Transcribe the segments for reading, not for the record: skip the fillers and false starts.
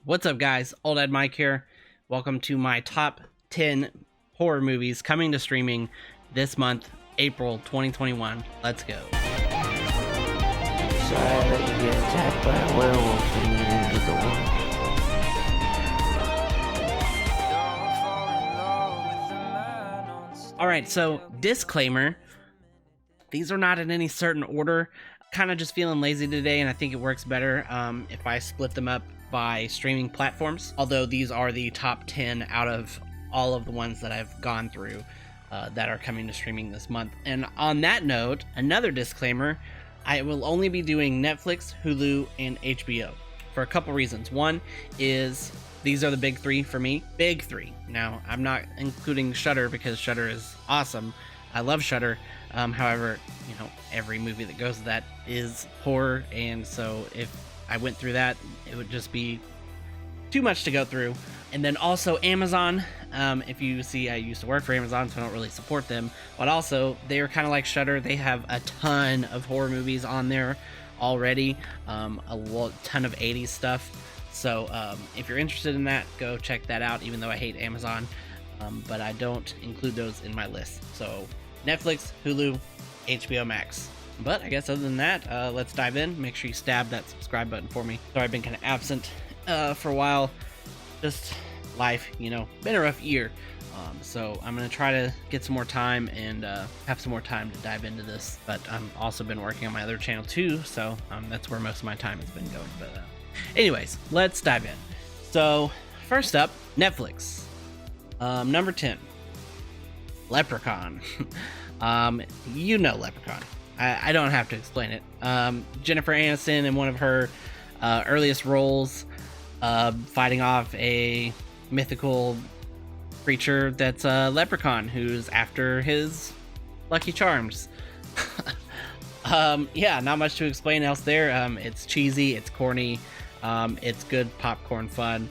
What's up, guys? Old Ed Mike here. Welcome to my top 10 horror movies coming to streaming this month, April 2021. Let's go. Sorry that you get attacked by a werewolf and you into the world. Alright, so disclaimer. These are not in any certain order. Kind of just feeling lazy today, and I think it works better if I split them up by streaming platforms. Although these are the top 10 out of all of the ones that I've gone through that are coming to streaming this month. And on that note, another disclaimer, I will only be doing Netflix, Hulu, and HBO for a couple reasons. One is these are the big three for me. Big three. Now, I'm not including Shudder because Shudder is awesome. I love Shudder. However, you know, every movie that goes to that is horror, and so if I went through that, it would just be too much to go through. And then also Amazon. If you see, I used to work for Amazon, so I don't really support them, but also they're kind of like Shudder. They have a ton of horror movies on there already, ton of 80s stuff. So if you're interested in that, go check that out, even though I hate Amazon. But I don't include those in my list. So Netflix, Hulu, HBO Max. But I guess other than that, let's dive in. Make sure you stab that subscribe button for me. Sorry, I've been kind of absent for a while. Just life, you know, been a rough year. So I'm going to try to get some more time and have some more time to dive into this. But I've also been working on my other channel too, so that's where most of my time has been going. But anyways, let's dive in. So first up, Netflix. Number 10, Leprechaun. You know Leprechaun. I don't have to explain it. Jennifer Aniston in one of her earliest roles, fighting off a mythical creature that's a leprechaun who's after his Lucky Charms. Yeah, not much to explain else there. It's cheesy, it's corny, it's good popcorn fun.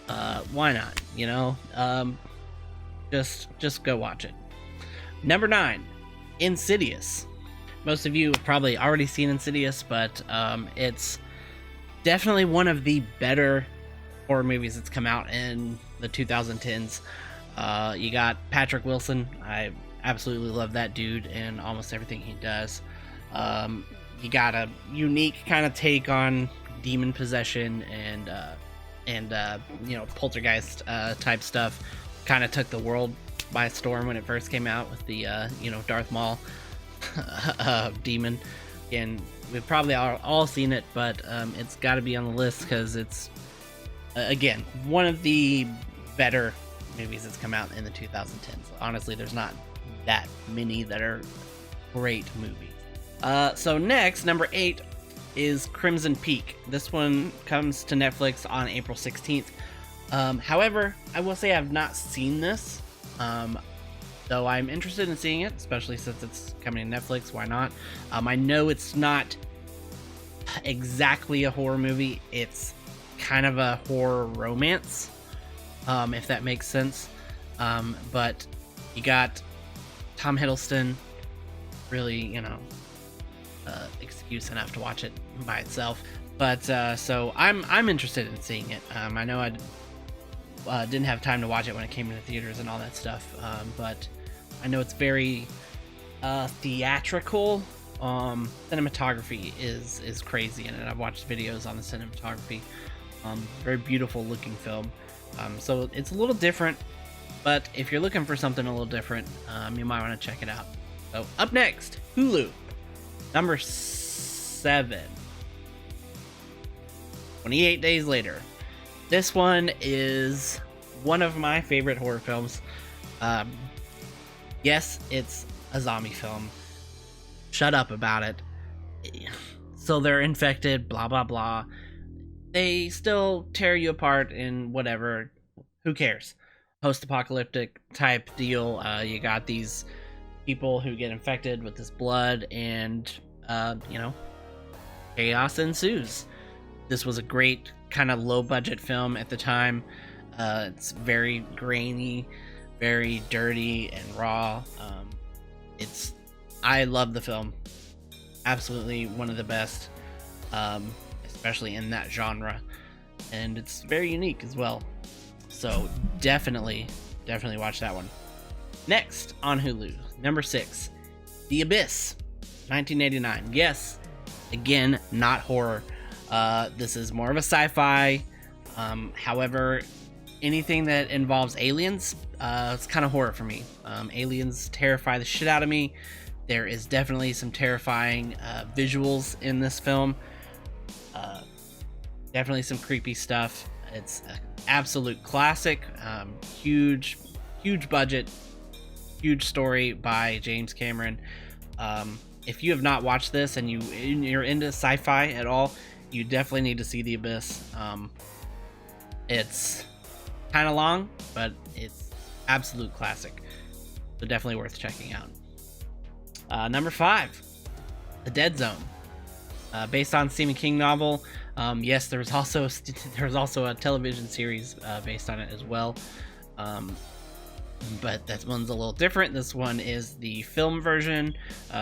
Why not? You know, just go watch it. Number 9, Insidious. Most of you have probably already seen Insidious, but it's definitely one of the better horror movies that's come out in the 2010s. You got Patrick Wilson. I absolutely love that dude and almost everything he does. You got a unique kind of take on demon possession and you know, poltergeist type stuff. Kind of took the world by storm when it first came out with the you know, Darth Maul demon. And we've probably all seen it, but it's got to be on the list because it's again one of the better movies that's come out in the 2010s. Honestly, there's not that many that are great movies. So next, number 8 is Crimson Peak. This one comes to Netflix on April 16th. However, I will say I've not seen this, though I'm interested in seeing it, especially since it's coming to Netflix. Why not? I know it's not exactly a horror movie. It's kind of a horror romance, if that makes sense. But you got Tom Hiddleston, really, you know, excuse enough to watch it by itself. But so I'm interested in seeing it. I know I didn't have time to watch it when it came into theaters and all that stuff, but I know it's very theatrical. Cinematography is crazy in it. I've watched videos on the cinematography. Very beautiful looking film. So it's a little different, but if you're looking for something a little different, you might want to check it out. So up next, Hulu. Number 7. 28 Days Later. This one is one of my favorite horror films. Yes, it's a zombie film. Shut up about it. So they're infected, blah, blah, blah. They still tear you apart and whatever. Who cares? Post-apocalyptic type deal. You got these people who get infected with this blood and, you know, chaos ensues. This was a great kind of low-budget film at the time. It's very grainy, very dirty and raw. I love the film. Absolutely one of the best, especially in that genre. and it's very unique as well. So definitely watch that one. Next on Hulu, number 6, The Abyss, 1989. Yes, again, not horror. This is more of a sci-fi. However, anything that involves aliens, it's kind of horror for me. Aliens terrify the shit out of me. There is definitely some terrifying visuals in this film. Definitely some creepy stuff. It's an absolute classic. Huge budget, huge story by James Cameron. If you have not watched this and you're into sci-fi at all, you definitely need to see The Abyss. It's kind of long, but it's absolute classic, so definitely worth checking out. Number 5, The Dead Zone, based on Stephen King novel. Yes, there was also a television series based on it as well, but that one's a little different. This one is the film version,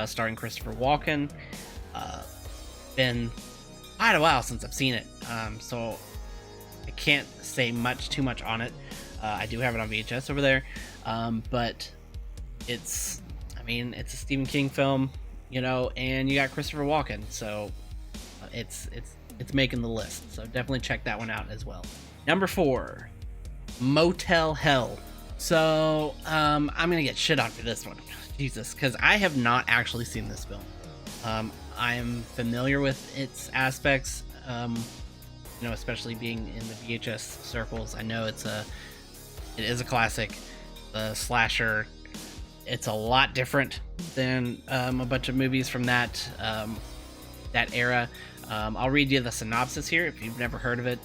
starring Christopher Walken. Been quite a while since I've seen it, so I can't say too much on it. I do have it on VHS over there, but it's a Stephen King film, and you got Christopher Walken, so it's making the list. So definitely check that one out as well. Number 4, Motel Hell. So I'm gonna get shit on for this one, Jesus, because I have not actually seen this film. I am familiar with its aspects, especially being in the VHS circles. I know it is a classic, the slasher. It's a lot different than a bunch of movies from that era. I'll read you the synopsis here if you've never heard of it.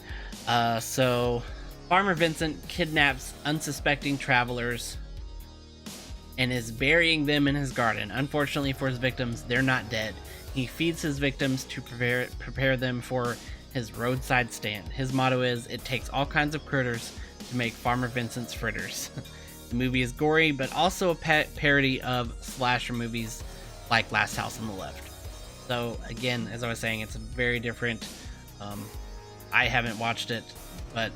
So, Farmer Vincent kidnaps unsuspecting travelers and is burying them in his garden. Unfortunately for his victims, they're not dead. He feeds his victims to prepare them for his roadside stand. His motto is, "It takes all kinds of critters to make Farmer Vincent's fritters." The movie is gory, but also a parody of slasher movies like Last House on the Left. So again, as I was saying, it's very different. I haven't watched it, but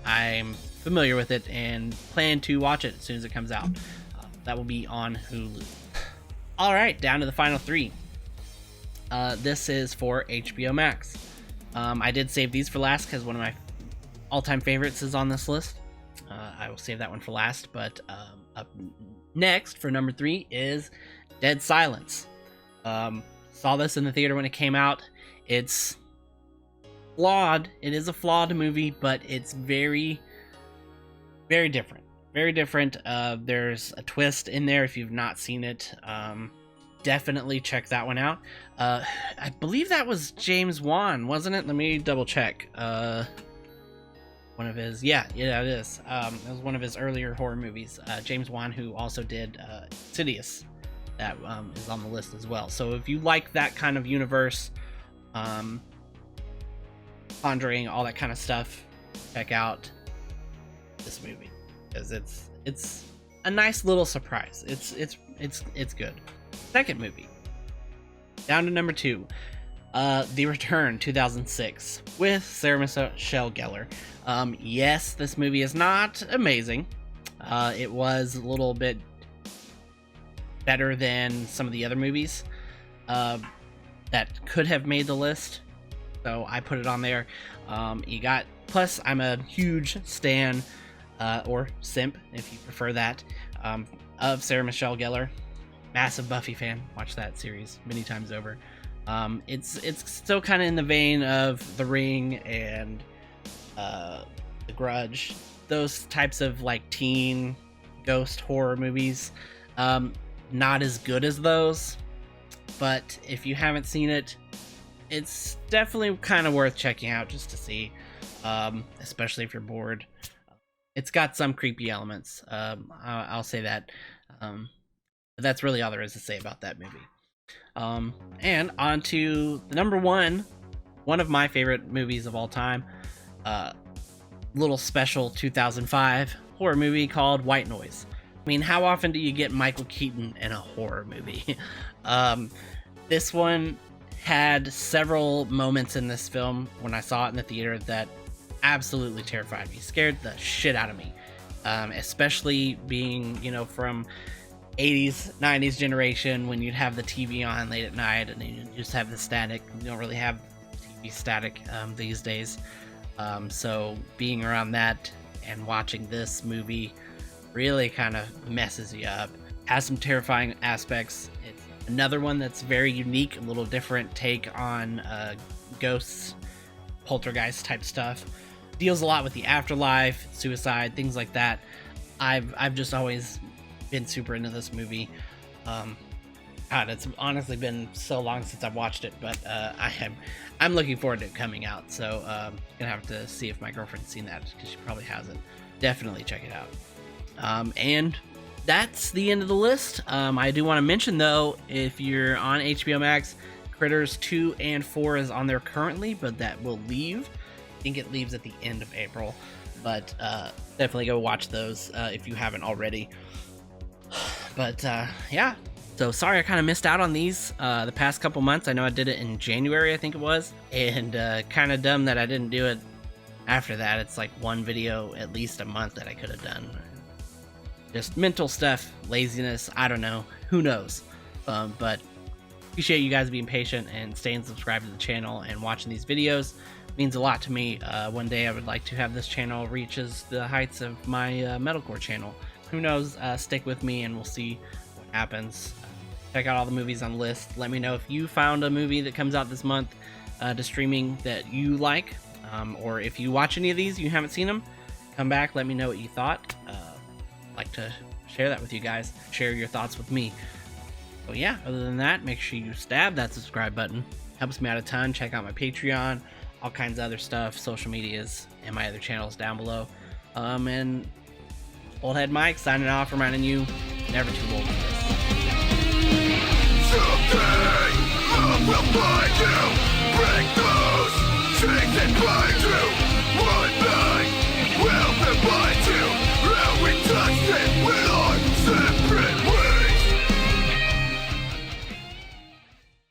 I'm familiar with it and plan to watch it as soon as it comes out. That will be on Hulu. All right, down to the final 3. This is for HBO Max. I did save these for last because one of my all-time favorites is on this list. I will save that one for last, but up next for number 3 is Dead Silence. Saw this in the theater when it came out. It's flawed. It is a flawed movie, but it's very, very different. Very different. There's a twist in there if you've not seen it. Definitely check that one out. I believe that was James Wan, wasn't it? Let me double check. One of his, yeah, it is. It was one of his earlier horror movies. James Wan, who also did Insidious, that is on the list as well. So if you like that kind of universe, Conjuring, all that kind of stuff, check out this movie because it's a nice little surprise. It's good. Second movie, down to number 2, The Return, 2006, with Sarah Michelle Gellar. Yes, this movie is not amazing. It was a little bit better than some of the other movies that could have made the list, so I put it on there. Plus I'm a huge stan, or simp if you prefer that, of Sarah Michelle Gellar. Massive Buffy fan, watched that series many times over. It's still kind of in the vein of The Ring and The Grudge, those types of like teen ghost horror movies. Not as good as those, but if you haven't seen it, it's definitely kind of worth checking out just to see, especially if you're bored. It's got some creepy elements, I'll say that, but that's really all there is to say about that movie. And on to the number 1 of my favorite movies of all time, little special 2005 horror movie called White Noise. I mean, how often do you get Michael Keaton in a horror movie? This one had several moments in this film when I saw it in the theater that absolutely terrified me, scared the shit out of me. Especially being, from 80s, 90s generation, when you'd have the TV on late at night and you just have the static. You don't really have TV static these days. So being around that and watching this movie really kind of messes you up. Has some terrifying aspects. It's another one that's very unique, a little different take on ghosts, poltergeist type stuff. Deals a lot with the afterlife, suicide, things like that. I've just always been super into this movie. God, it's honestly been so long since I've watched it, but I'm looking forward to it coming out. So gonna have to see if my girlfriend's seen that, because she probably hasn't. Definitely check it out. And that's the end of the list. I do want to mention though, if you're on HBO Max, Critters 2 and 4 is on there currently, but that will leave. I think it leaves at the end of April, but definitely go watch those if you haven't already. But yeah, so sorry I kind of missed out on these the past couple months. I know I did it in January, I think it was, and kind of dumb that I didn't do it after that. It's like one video at least a month that I could have done. Just mental stuff, laziness, I don't know, who knows. But appreciate you guys being patient and staying subscribed to the channel and watching these videos. Means a lot to me. One day I would like to have this channel reaches the heights of my metalcore channel. Who knows? Stick with me and we'll see what happens. Check out all the movies on the list. Let me know if you found a movie that comes out this month to streaming that you like, or if you watch any of these you haven't seen them, come back, let me know what you thought. I'd like to share that with you guys, share your thoughts with me. So yeah, other than that, make sure you stab that subscribe button. Helps me out a ton. Check out my Patreon, all kinds of other stuff, social medias, and my other channels down below. And Old Head Mike signing off, reminding you, never too old for this. Someday, love will find you. Break those chains and bind you.